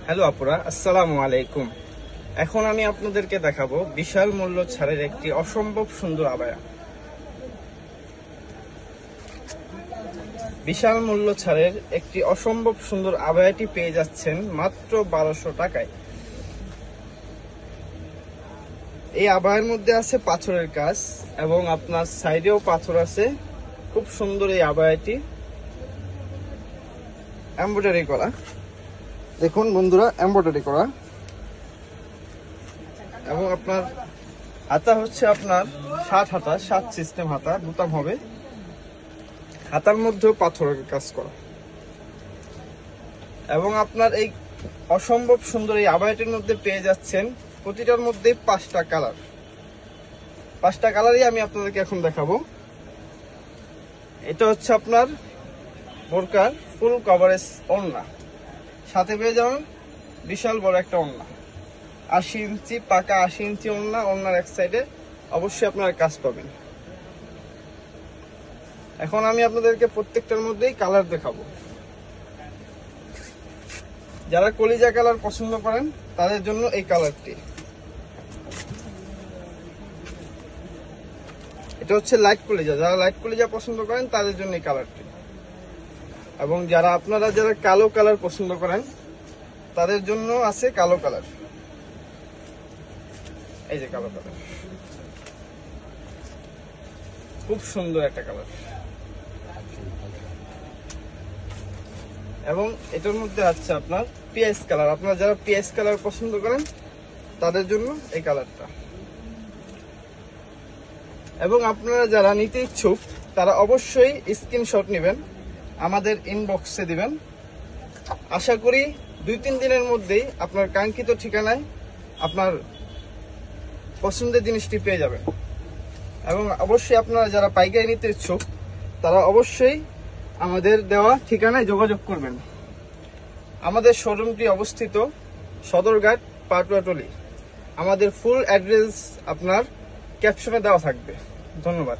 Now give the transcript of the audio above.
Hello আপুরা, আসসালামু আলাইকুম। এখন আমি আপনাদেরকে দেখাবো বিশাল মূল্য ছাড়ের একটি অসম্ভব সুন্দর আবায়া। বিশাল মূল্য ছাড়ের একটি অসম্ভব সুন্দর আবায়াটি পেয়ে যাচ্ছেন মাত্র 1200 টাকায়। এই আবায়ের মধ্যে আছে পাথরের কাজ এবং আপনার সাইডেও পাথর আছে। খুব সুন্দর এই আবায়াটি, এমব্রয়ডারি করা। দেখুন বন্ধুরা, এমব্রয়ডারি করা। এবং আপনার হাতা হচ্ছে আপনার 7 হাতা, 7 সিস্টেম হাতা, বোতাম হবে। হাতার মধ্যেও পাথরের কাজ করা। এবং আপনার এই অসম্ভব সুন্দর এই আবায়াটির মধ্যে পেয়ে যাচ্ছেন প্রতিটার মধ্যে 5টা কালার। 5টা কালারই আমি আপনাদেরকে এখন দেখাবো। এটা হচ্ছে আপনার বোরকার ফুল কভারেজ ওড়না, সাথে পেয়ে যাবেন বিশাল বড় একটা ওড়না, 80 ইঞ্চি পাকা 80 ইঞ্চি ওড়না। ওড়নার এক সাইডে অবশ্যই আপনারা কাজ পাবেন। এখন আমি আপনাদেরকে প্রত্যেকটার মধ্যেই কালার দেখাবো। যারা কলিজা কালার পছন্দ করেন তাদের জন্য এই কালারটি। এটা হচ্ছে লাইট কলিজা, যারা লাইট কলিজা পছন্দ করেন তাদের জন্য এই কালারটি। এবং যারা কালো কালার পছন্দ করেন তাদের জন্য আছে কালো কালার। এই যে কালো কালার, খুব সুন্দর একটা কালার। এবং এটার মধ্যে আছে আপনার পিএস কালার। আপনারা যারা পিএস কালার পছন্দ করেন তাদের জন্য এই কালারটা। এবং আপনারা যারা নিতে ইচ্ছুক তারা অবশ্যই স্ক্রিনশট নেবেন, আমাদের ইনবক্সে দিবেন। আশা করি 2-3 দিনের মধ্যেই আপনার কাঙ্ক্ষিত ঠিকানায় আপনার পছন্দের জিনিসটি পেয়ে যাবেন। এবং অবশ্যই আপনারা যারা পাইকারি নিতে ইচ্ছুক তারা অবশ্যই আমাদের দেওয়া ঠিকানায় যোগাযোগ করবেন। আমাদের শোরুমটি অবস্থিত সদরঘাট পাটুয়াটলি। আমাদের ফুল অ্যাড্রেস আপনার ক্যাপশনে দেওয়া থাকবে। ধন্যবাদ।